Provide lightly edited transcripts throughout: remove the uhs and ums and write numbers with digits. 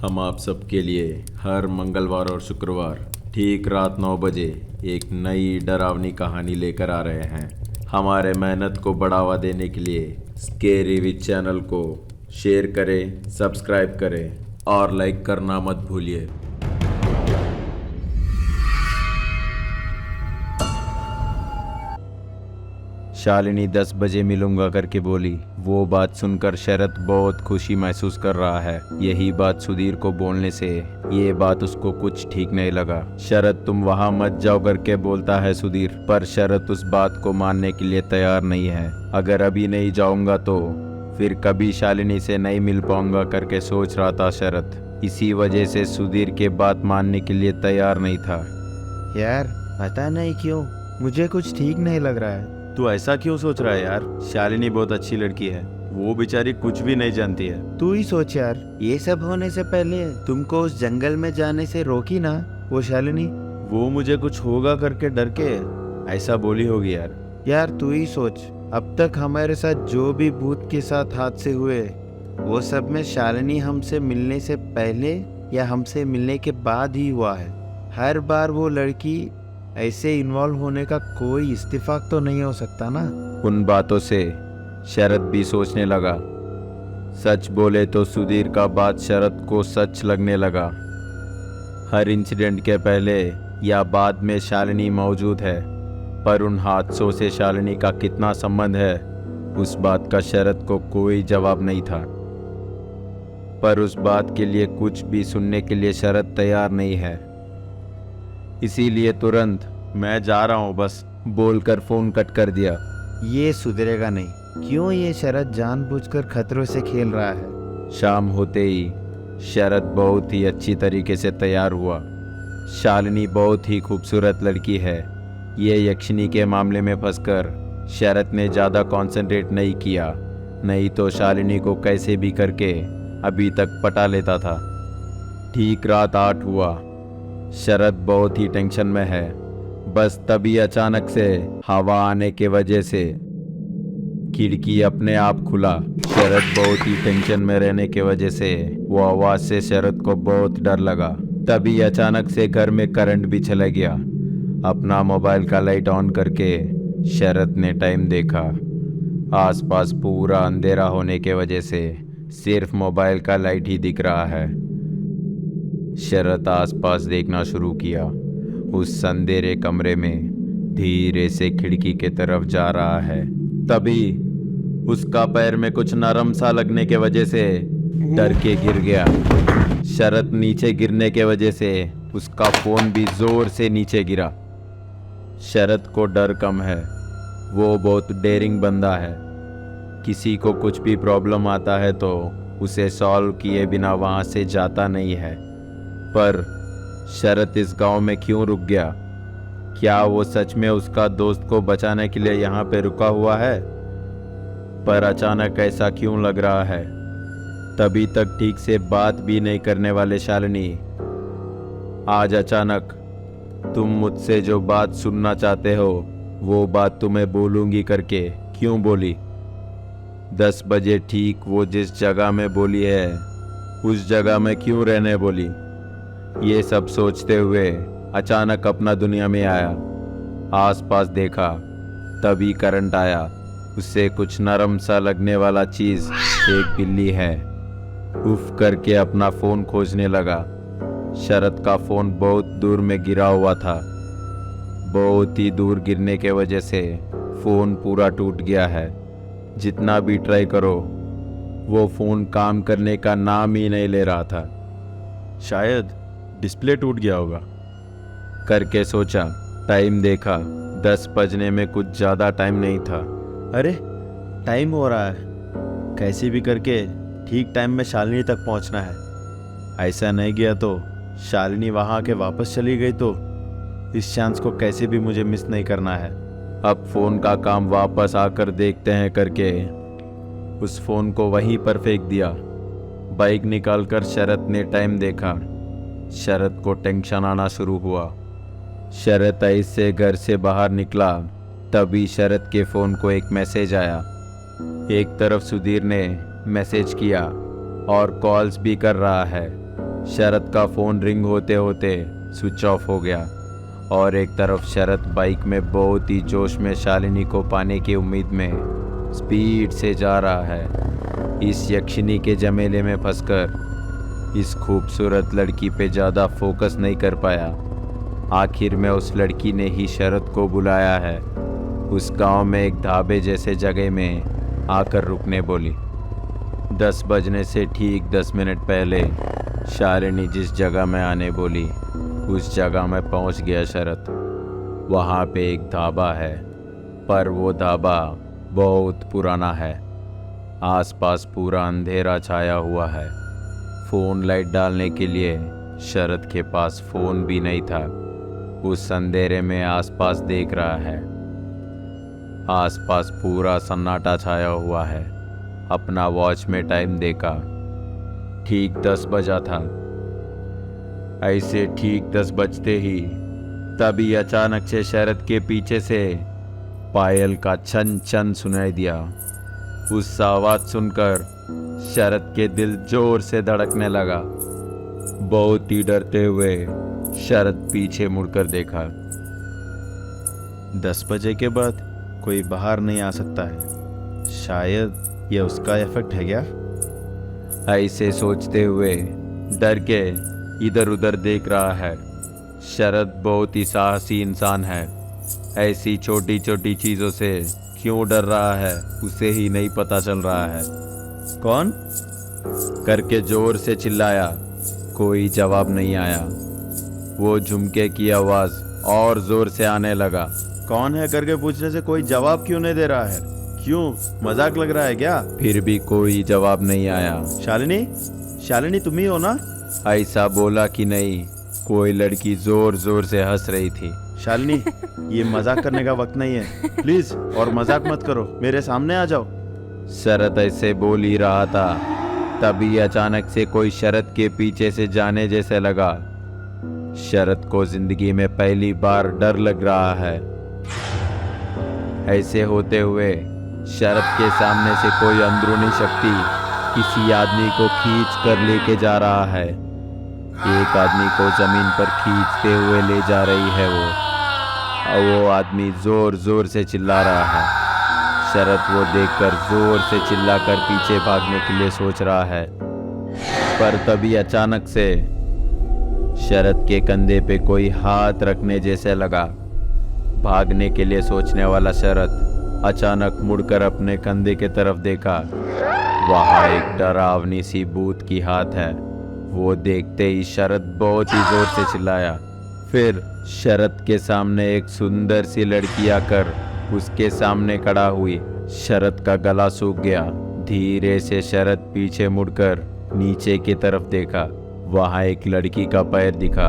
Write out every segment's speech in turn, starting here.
हम आप सबके लिए हर मंगलवार और शुक्रवार ठीक रात 9 बजे एक नई डरावनी कहानी लेकर आ रहे हैं। हमारे मेहनत को बढ़ावा देने के लिए स्केरी विद चैनल को शेयर करें, सब्सक्राइब करें और लाइक करना मत भूलिए। शालिनी 10 बजे मिलूंगा करके बोली। वो बात सुनकर शरद बहुत खुशी महसूस कर रहा है। यही बात सुधीर को बोलने से ये बात उसको कुछ ठीक नहीं लगा। शरद तुम वहाँ मत जाओ करके बोलता है सुधीर, पर शरद उस बात को मानने के लिए तैयार नहीं है। अगर अभी नहीं जाऊंगा तो फिर कभी शालिनी से नहीं मिल पाऊंगा करके सोच रहा था शरद। इसी वजह से सुधीर के बात मानने के लिए तैयार नहीं था। यार पता नहीं क्यों मुझे कुछ ठीक नहीं लग रहा है। तू ऐसा क्यों सोच रहा है यार? शालिनी बहुत अच्छी लड़की है, वो बेचारी कुछ भी नहीं जानती है। तू ही सोच यार, ये सब होने से पहले तुमको उस जंगल में जाने से रोकी ना वो शालिनी। वो मुझे कुछ होगा करके डर के ऐसा बोली होगी यार। यार तू ही सोच, अब तक हमारे साथ जो भी भूत के साथ हादसे हुए वो सब में शालिनी हमसे मिलने से पहले या हमसे मिलने के बाद ही हुआ है। हर बार वो लड़की ऐसे इन्वॉल्व होने का कोई इस्तिफाक तो नहीं हो सकता ना। उन बातों से शरद भी सोचने लगा। सच बोले तो सुधीर का बात शरद को सच लगने लगा। हर इंसिडेंट के पहले या बाद में शालिनी मौजूद है, पर उन हादसों से शालिनी का कितना संबंध है उस बात का शरद को कोई जवाब नहीं था। पर उस बात के लिए कुछ भी सुनने के लिए शरद तैयार नहीं है। इसीलिए तुरंत मैं जा रहा हूँ बस बोलकर फोन कट कर दिया। ये सुधरेगा नहीं। क्यों ये शरद जानबूझकर खतरों से खेल रहा है। शाम होते ही शरद बहुत ही अच्छी तरीके से तैयार हुआ। शालिनी बहुत ही खूबसूरत लड़की है। ये यक्षिनी के मामले में फंसकर शरद ने ज़्यादा कंसंट्रेट नहीं किया, नहीं तो शालिनी को कैसे भी करके अभी तक पटा लेता था। ठीक रात 8 हुआ। शरद बहुत ही टेंशन में है। बस तभी अचानक से हवा आने के वजह से खिड़की अपने आप खुला। शरद बहुत ही टेंशन में रहने के वजह से वो आवाज से शरद को बहुत डर लगा। तभी अचानक से घर में करंट भी चला गया। अपना मोबाइल का लाइट ऑन करके शरद ने टाइम देखा। आसपास पूरा अंधेरा होने के वजह से सिर्फ मोबाइल का लाइट ही दिख रहा है। शरद आसपास देखना शुरू किया। उस अंधेरे कमरे में धीरे से खिड़की के तरफ जा रहा है। तभी उसका पैर में कुछ नरम सा लगने के वजह से डर के गिर गया। शरद नीचे गिरने के वजह से उसका फोन भी जोर से नीचे गिरा। शरद को डर कम है, वो बहुत डेयरिंग बंदा है। किसी को कुछ भी प्रॉब्लम आता है तो उसे सॉल्व किए बिना वहां से जाता नहीं है। पर शरद इस गांव में क्यों रुक गया? क्या वो सच में उसका दोस्त को बचाने के लिए यहाँ पे रुका हुआ है? पर अचानक ऐसा क्यों लग रहा है? तभी तक ठीक से बात भी नहीं करने वाले शालिनी आज अचानक तुम मुझसे जो बात सुनना चाहते हो वो बात तुम्हें बोलूंगी करके क्यों बोली? 10 बजे ठीक वो जिस जगह में बोली है उस जगह में क्यों रहने बोली? ये सब सोचते हुए अचानक अपना दुनिया में आया। आसपास देखा, तभी करंट आया। उससे कुछ नरम सा लगने वाला चीज एक बिल्ली है। उफ करके अपना फोन खोजने लगा। शरद का फोन बहुत दूर में गिरा हुआ था। बहुत ही दूर गिरने के वजह से फोन पूरा टूट गया है। जितना भी ट्राई करो वो फोन काम करने का नाम ही नहीं ले रहा था। शायद डिस्प्ले टूट गया होगा करके सोचा। टाइम देखा, 10 बजने में कुछ ज़्यादा टाइम नहीं था। अरे टाइम हो रहा है, कैसे भी करके ठीक टाइम में शालिनी तक पहुंचना है। ऐसा नहीं गया तो शालिनी वहां के वापस चली गई तो इस चांस को कैसे भी मुझे मिस नहीं करना है। अब फ़ोन का काम वापस आकर देखते हैं करके उस फ़ोन को वहीं पर फेंक दिया। बाइक निकालकर शरद ने टाइम देखा। शरद को टेंशन आना शुरू हुआ। शरद ऐसे घर से बाहर निकला, तभी शरद के फ़ोन को एक मैसेज आया। एक तरफ सुधीर ने मैसेज किया और कॉल्स भी कर रहा है। शरद का फ़ोन रिंग होते होते स्विच ऑफ हो गया और एक तरफ शरद बाइक में बहुत ही जोश में शालिनी को पाने की उम्मीद में स्पीड से जा रहा है। इस यक्षिनी के झमेले में फंसकर इस खूबसूरत लड़की पे ज़्यादा फोकस नहीं कर पाया। आखिर में उस लड़की ने ही शरद को बुलाया है। उस गांव में एक ढाबे जैसे जगह में आकर रुकने बोली। 10 बजने से ठीक 10 मिनट पहले शालिनी जिस जगह में आने बोली उस जगह में पहुंच गया शरद। वहाँ पे एक ढाबा है, पर वो ढाबा बहुत पुराना है। आसपास पूरा अंधेरा छाया हुआ है। फ़ोन लाइट डालने के लिए शरद के पास फ़ोन भी नहीं था। उस अंधेरे में आसपास देख रहा है। आसपास पूरा सन्नाटा छाया हुआ है। अपना वॉच में टाइम देखा, ठीक 10 बजा था। ऐसे ठीक 10 बजते ही तभी अचानक से शरद के पीछे से पायल का छन छन सुनाई दिया। उस आवाज़ सुनकर शरद के दिल जोर से धड़कने लगा। बहुत ही डरते हुए शरद पीछे मुड़कर देखा। 10 बजे के बाद कोई बाहर नहीं आ सकता है। शायद ये उसका इफेक्ट है क्या? ऐसे सोचते हुए डर के इधर उधर देख रहा है। शरद बहुत ही साहसी इंसान है। ऐसी छोटी छोटी चीज़ों से क्यों डर रहा है उसे ही नहीं पता चल रहा है। कौन? करके जोर से चिल्लाया। कोई जवाब नहीं आया। वो झुमके की आवाज़ और जोर से आने लगा। कौन है करके पूछने से कोई जवाब क्यों नहीं दे रहा है? क्यों, मजाक लग रहा है क्या? फिर भी कोई जवाब नहीं आया। शालिनी, शालिनी तुम ही हो ना? ऐसा बोला कि नहीं, कोई लड़की जोर जोर से हंस रही थी। शालिनी, ये मजाक करने का वक्त नहीं है, प्लीज और मजाक मत करो, मेरे सामने आ जाओ। शरद ऐसे बोल ही रहा था, तभी अचानक से कोई शरद के पीछे से जाने जैसे लगा। शरद को जिंदगी में पहली बार डर लग रहा है। ऐसे होते हुए शरद के सामने से कोई अंदरूनी शक्ति किसी आदमी को खींच कर लेके जा रहा है। एक आदमी को जमीन पर खींचते हुए ले जा रही है और वो आदमी जोर जोर से चिल्ला रहा है। शरद वो देखकर जोर से चिल्लाकर पीछे भागने के लिए सोच रहा है, पर तभी अचानक से शरद के कंधे पे कोई हाथ रखने जैसे लगा। भागने के लिए सोचने वाला शरद अचानक मुड़कर अपने कंधे के तरफ देखा। वहाँ एक डरावनी सी भूत की हाथ है। वो देखते ही शरद बहुत ही जोर से चिल्लाया। फिर शरद के सामने एक सुंदर सी लड़की आकर उसके सामने खड़ा हुई। शरद का गला सूख गया। धीरे से शरद पीछे मुड़कर नीचे की तरफ देखा। वहाँ एक लड़की का पैर दिखा,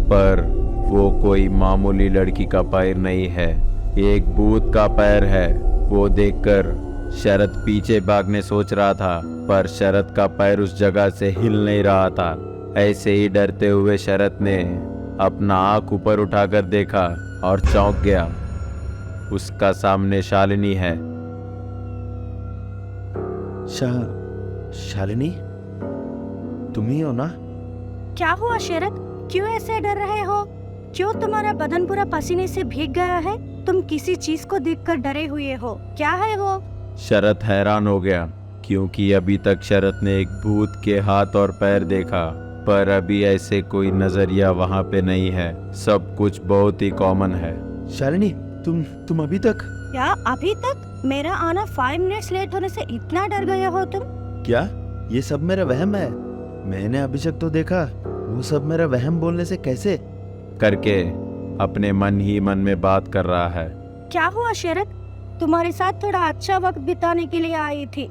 पर वो कोई मामूली लड़की का पैर नहीं है, एक भूत का पैर है। वो देखकर शरद पीछे भागने सोच रहा था, पर शरद का पैर उस जगह से हिल नहीं रहा था। ऐसे ही डरते हुए शरद ने अपना आँख ऊपर उठाकर देखा और चौंक गया। उसका सामने शालिनी है। शालिनी, तुम ही हो ना? क्या हुआ शरद, क्यों ऐसे डर रहे हो? क्यों तुम्हारा बदन पूरा पसीने से भीग गया है? तुम किसी चीज को देखकर डरे हुए हो, क्या है वो? शरद हैरान हो गया, क्योंकि अभी तक शरद ने एक भूत के हाथ और पैर देखा, पर अभी ऐसे कोई नजरिया वहाँ पे नहीं है। सब कुछ बहुत ही कॉमन है। शालिनी, तुम अभी तक? क्या अभी तक? मेरा आना 5 मिनट्स लेट होने से इतना डर गए हो तुम? क्या ये सब मेरा वहम है? मैंने अभी तक तो देखा, वो सब मेरा वहम बोलने से कैसे? करके अपने मन ही मन में बात कर रहा है। क्या हुआ शरद? तुम्हारे साथ थोड़ा अच्छा वक्त बिताने के लिए आई थी,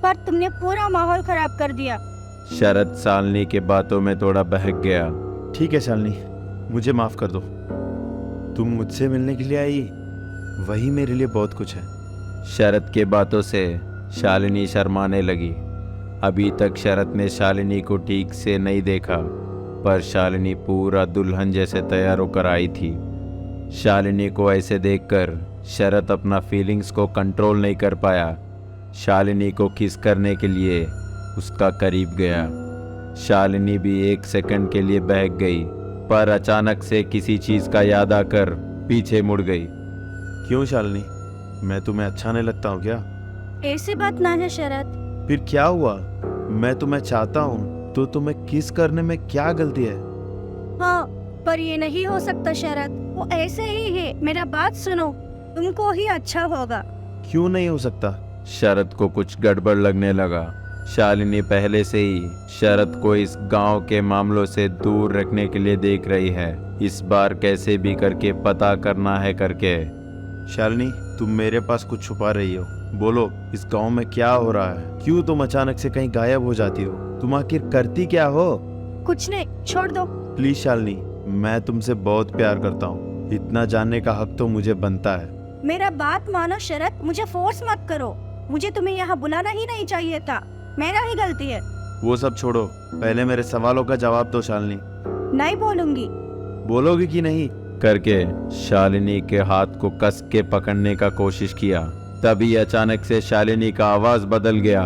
पर तुमने पूरा माहौल खराब कर दिया। शरद शालिनी के बातों में थोड़ा बहक गया। ठीक है शालिनी, मुझे माफ कर दो। तुम मुझसे मिलने के लिए आई, वही मेरे लिए बहुत कुछ है। शरद के बातों से शालिनी शर्माने लगी। अभी तक शरद ने शालिनी को ठीक से नहीं देखा, पर शालिनी पूरा दुल्हन जैसे तैयार होकर आई थी। शालिनी को ऐसे देखकर शरद अपना फीलिंग्स को कंट्रोल नहीं कर पाया। शालिनी को किस करने के लिए उसका करीब गया। शालिनी भी एक सेकंड के लिए बहक गई, पर अचानक से किसी चीज का याद आकर पीछे मुड़ गई। क्यों शालिनी, मैं तुम्हें अच्छा नहीं लगता हूँ क्या? ऐसी बात ना है शरद। फिर क्या हुआ? मैं तुम्हें चाहता हूँ तो तुम्हें किस करने में क्या गलती है? हाँ, पर ये नहीं हो सकता शरद, वो ऐसे ही है। मेरा बात सुनो, तुमको ही अच्छा होगा। क्यों नहीं हो सकता? शरद को कुछ गड़बड़ लगने लगा। शालिनी पहले से ही शरद को इस गांव के मामलों से दूर रखने के लिए देख रही है। इस बार कैसे भी करके पता करना है करके। शालिनी, तुम मेरे पास कुछ छुपा रही हो। बोलो, इस गांव में क्या हो रहा है? क्यों तुम अचानक से कहीं गायब हो जाती हो? तुम आखिर करती क्या हो? कुछ नहीं, छोड़ दो। प्लीज शालिनी, मैं तुमसे बहुत प्यार करता हूँ। इतना जानने का हक तो मुझे बनता है। मेरा बात मानो शरद, मुझे फोर्स मत करो। मुझे तुम्हें यहाँ बुलाना ही नहीं चाहिए था, मेरा ही गलती है। वो सब छोड़ो, पहले मेरे सवालों का जवाब दो शालिनी। नहीं बोलूंगी। बोलोगे कि नहीं? करके शालिनी के हाथ को कस के पकड़ने का कोशिश किया। तभी अचानक से शालिनी का आवाज बदल गया।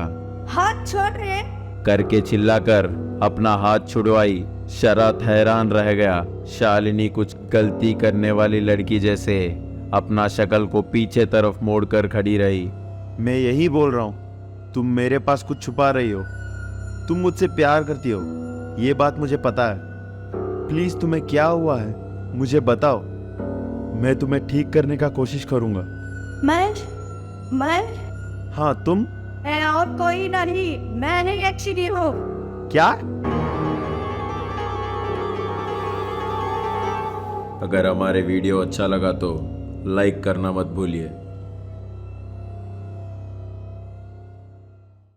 हाथ छोड़ रहे। करके चिल्लाकर अपना हाथ छुड़वाई। शरद हैरान रह गया। शालिनी कुछ गलती करने वाली लड़की जैसे अपना शक्ल को पीछे तरफ मोड़कर खड़ी रही। मैं यही बोल रहा हूँ, तुम मेरे पास कुछ छुपा रही हो। तुम मुझसे प्यार करती हो, ये बात मुझे पता है। प्लीज तुम्हें क्या हुआ है, मुझे बताओ। मैं तुम्हें ठीक करने का कोशिश करूंगा। मैं हाँ, तुम? मैं और कोई नहीं, मैं ही एक्चुअली हूँ। क्या? अगर हमारे वीडियो अच्छा लगा तो लाइक करना मत भूलिए।